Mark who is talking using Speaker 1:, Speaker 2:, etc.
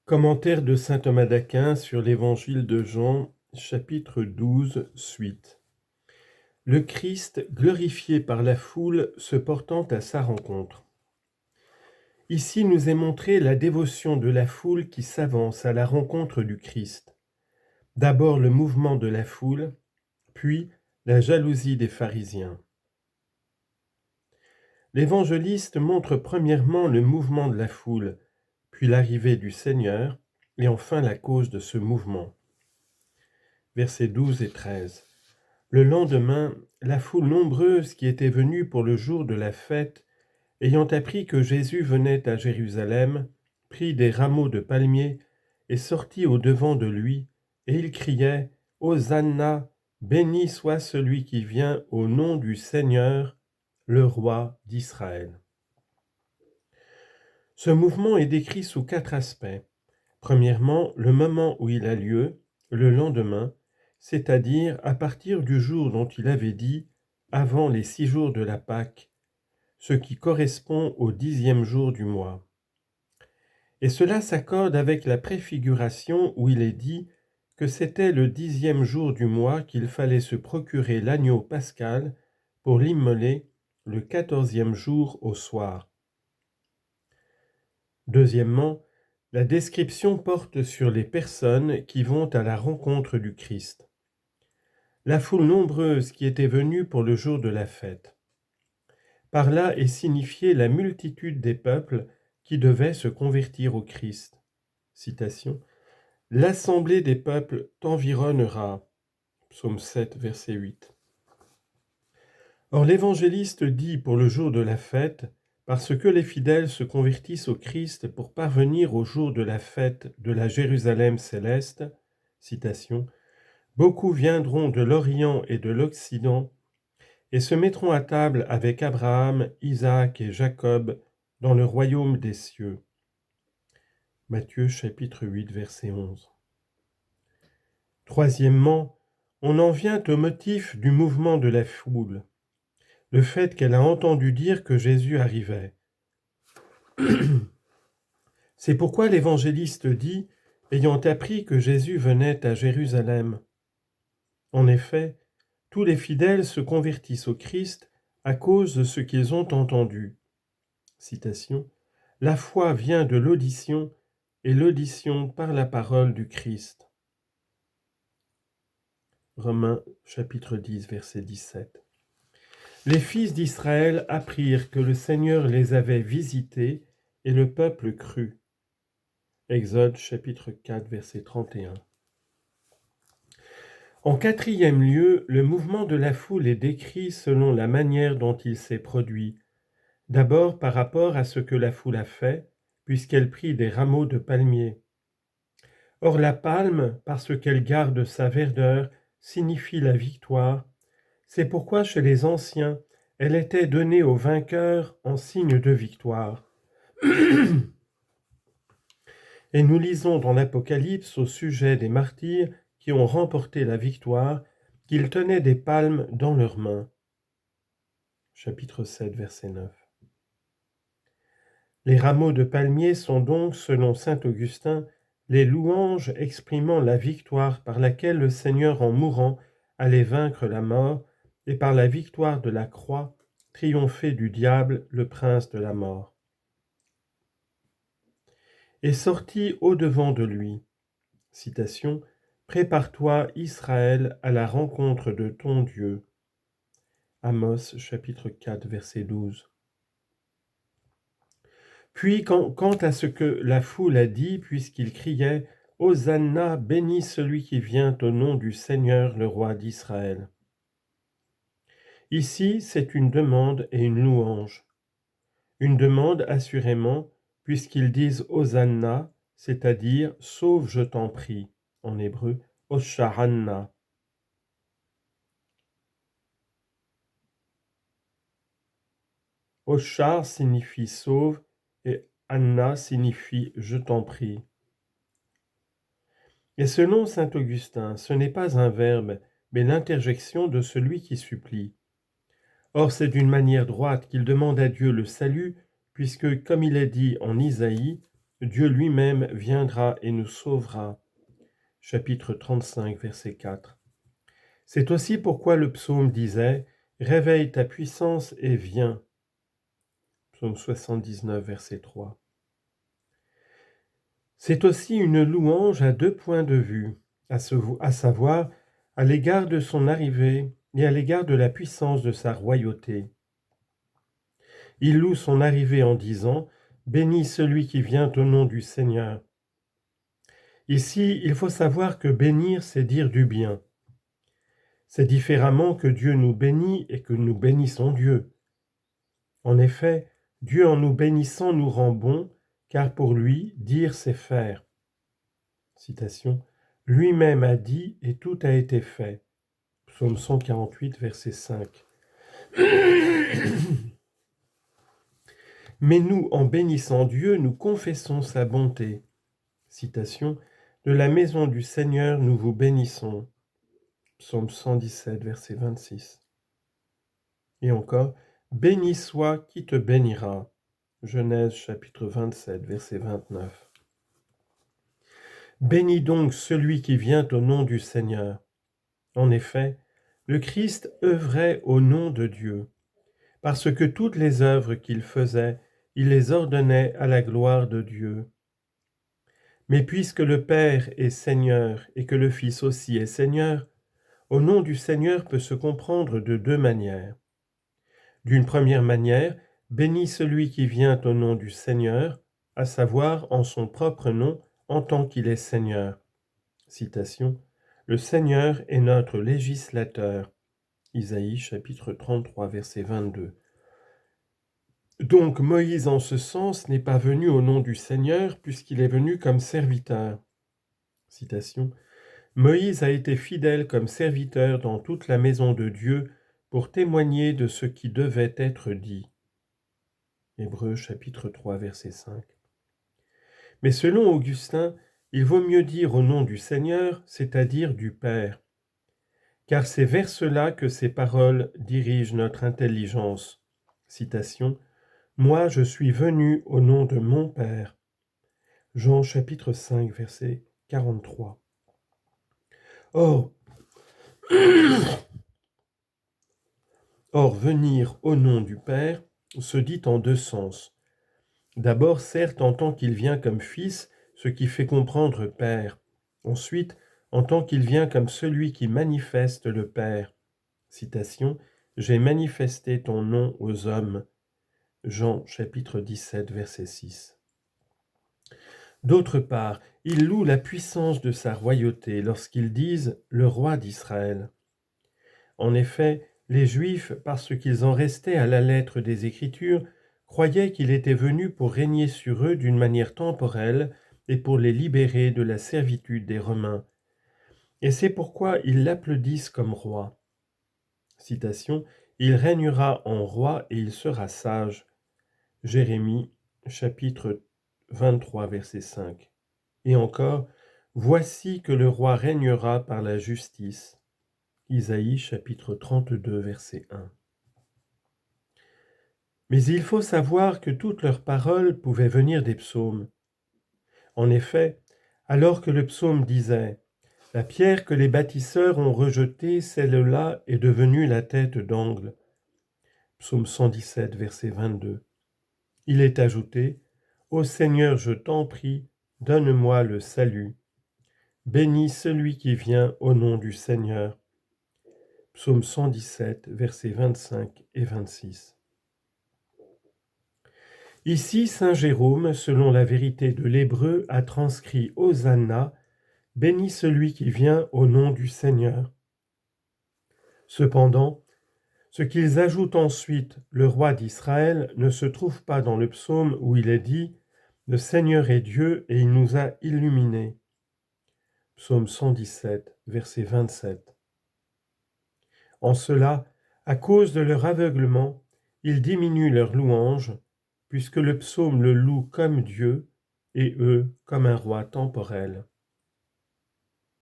Speaker 1: Commentaire de saint Thomas d'Aquin sur l'Évangile de Jean, chapitre 12, suite. Le Christ, glorifié par la foule, se portant à sa rencontre. Ici nous est montrée la dévotion de la foule qui s'avance à la rencontre du Christ. D'abord le mouvement de la foule, puis la jalousie des pharisiens. L'évangéliste montre premièrement le mouvement de la foule, puis l'arrivée du Seigneur, et enfin la cause de ce mouvement. Versets 12 et 13. Le lendemain, la foule nombreuse qui était venue pour le jour de la fête, ayant appris que Jésus venait à Jérusalem, prit des rameaux de palmier et sortit au-devant de lui, et il criait « Hosanna, béni soit celui qui vient au nom du Seigneur, le roi d'Israël ». Ce mouvement est décrit sous 4 aspects. Premièrement, le moment où il a lieu, le lendemain, c'est-à-dire à partir du jour dont il avait dit « avant les 6 jours de la Pâque », ce qui correspond au 10e jour du mois. Et cela s'accorde avec la préfiguration où il est dit que c'était le 10e jour du mois qu'il fallait se procurer l'agneau pascal pour l'immoler le 14e jour au soir. Deuxièmement, la description porte sur les personnes qui vont à la rencontre du Christ. La foule nombreuse qui était venue pour le jour de la fête. Par là est signifiée la multitude des peuples qui devaient se convertir au Christ. Citation. « L'assemblée des peuples t'environnera » Psaume 7, verset 8. Or l'évangéliste dit pour le jour de la fête, parce que les fidèles se convertissent au Christ pour parvenir au jour de la fête de la Jérusalem céleste, citation, « Beaucoup viendront de l'Orient et de l'Occident et se mettront à table avec Abraham, Isaac et Jacob dans le royaume des cieux. » Matthieu chapitre 8, verset 11. Troisièmement, on en vient au motif du mouvement de la foule, le fait qu'elle a entendu dire que Jésus arrivait. C'est pourquoi l'évangéliste dit, ayant appris que Jésus venait à Jérusalem. En effet, tous les fidèles se convertissent au Christ à cause de ce qu'ils ont entendu. Citation. « La foi vient de l'audition, et l'audition par la parole du Christ. » Romains chapitre 10, verset 17. Les fils d'Israël apprirent que le Seigneur les avait visités, et le peuple crut. Exode chapitre 4, verset 31. En quatrième lieu, le mouvement de la foule est décrit selon la manière dont il s'est produit. D'abord par rapport à ce que la foule a fait, puisqu'elle prit des rameaux de palmier. Or la palme, parce qu'elle garde sa verdeur, signifie la victoire. C'est pourquoi chez les anciens, elle était donnée aux vainqueurs en signe de victoire. Et nous lisons dans l'Apocalypse au sujet des martyrs qui ont remporté la victoire, qu'ils tenaient des palmes dans leurs mains. Chapitre 7, verset 9. Les rameaux de palmier sont donc, selon saint Augustin, les louanges exprimant la victoire par laquelle le Seigneur, en mourant, allait vaincre la mort, et par la victoire de la croix, triompher du diable, le prince de la mort. Et sortit au-devant de lui. Citation. « Prépare-toi, Israël, à la rencontre de ton Dieu. » Amos, chapitre 4, verset 12. Puis, quant à ce que la foule a dit, puisqu'il criait « Hosanna, béni celui qui vient au nom du Seigneur, le roi d'Israël. » Ici, c'est une demande et une louange. Une demande, assurément, puisqu'ils disent « Hosanna », c'est-à-dire « Sauve, je t'en prie », en hébreu « Hoshahanna ». Hoshar signifie « sauve » et « Anna » signifie « je t'en prie ». Et selon saint Augustin, ce n'est pas un verbe, mais l'interjection de celui qui supplie. Or, c'est d'une manière droite qu'il demande à Dieu le salut, puisque, comme il est dit en Isaïe, Dieu lui-même viendra et nous sauvera. Chapitre 35, verset 4. C'est aussi pourquoi le psaume disait « Réveille ta puissance et viens ». Psaume 79, verset 3. C'est aussi une louange à deux points de vue, à savoir à l'égard de son arrivée et à l'égard de la puissance de sa royauté. Il loue son arrivée en disant « Bénis celui qui vient au nom du Seigneur ». Ici, il faut savoir que bénir, c'est dire du bien. C'est différemment que Dieu nous bénit et que nous bénissons Dieu. En effet, Dieu en nous bénissant nous rend bons, car pour lui, dire c'est faire. Citation. Lui-même a dit et tout a été fait. Psaume 148, verset 5. Mais nous, en bénissant Dieu, nous confessons sa bonté. Citation. De la maison du Seigneur, nous vous bénissons. Psaume 117, verset 26. Et encore, béni soit qui te bénira. Genèse chapitre 27, verset 29. Bénis donc celui qui vient au nom du Seigneur. En effet, le Christ œuvrait au nom de Dieu, parce que toutes les œuvres qu'il faisait, il les ordonnait à la gloire de Dieu. Mais puisque le Père est Seigneur et que le Fils aussi est Seigneur, au nom du Seigneur peut se comprendre de deux manières. D'une première manière, bénis celui qui vient au nom du Seigneur, à savoir en son propre nom, en tant qu'il est Seigneur. Citation. Le Seigneur est notre législateur. Isaïe chapitre 33, verset 22. Donc Moïse en ce sens n'est pas venu au nom du Seigneur puisqu'il est venu comme serviteur. Citation. Moïse a été fidèle comme serviteur dans toute la maison de Dieu pour témoigner de ce qui devait être dit. Hébreux chapitre 3, verset 5. Mais selon Augustin, il vaut mieux dire au nom du Seigneur, c'est-à-dire du Père, car c'est vers cela que ces paroles dirigent notre intelligence. Citation. Moi, je suis venu au nom de mon Père. Jean chapitre 5, verset 43. Or, venir au nom du Père se dit en deux sens. D'abord, certes, en tant qu'il vient comme Fils, ce qui fait comprendre Père. Ensuite, en tant qu'il vient comme celui qui manifeste le Père. Citation. J'ai manifesté ton nom aux hommes. Jean chapitre 17, verset 6. D'autre part, ils louent la puissance de sa royauté lorsqu'ils disent « le roi d'Israël ». En effet, les Juifs, parce qu'ils en restaient à la lettre des Écritures, croyaient qu'il était venu pour régner sur eux d'une manière temporelle et pour les libérer de la servitude des Romains. Et c'est pourquoi ils l'applaudissent comme roi. Citation. Il régnera en roi et il sera sage. Jérémie, chapitre 23, verset 5. Et encore, voici que le roi régnera par la justice. Isaïe, chapitre 32, verset 1. Mais il faut savoir que toutes leurs paroles pouvaient venir des psaumes. En effet, alors que le psaume disait « La pierre que les bâtisseurs ont rejetée, celle-là est devenue la tête d'angle » Psaume 117, verset 22. Il est ajouté « Ô Seigneur, je t'en prie, donne-moi le salut. Bénis celui qui vient au nom du Seigneur. » Psaume 117, versets 25 et 26. Ici, saint Jérôme, selon la vérité de l'hébreu, a transcrit « Hosanna », bénis celui qui vient au nom du Seigneur. Cependant, ce qu'ils ajoutent ensuite, le roi d'Israël, ne se trouve pas dans le psaume où il est dit « Le Seigneur est Dieu et il nous a illuminés ». Psaume 117, verset 27. En cela, à cause de leur aveuglement, ils diminuent leur louange, puisque le psaume le loue comme Dieu et eux comme un roi temporel.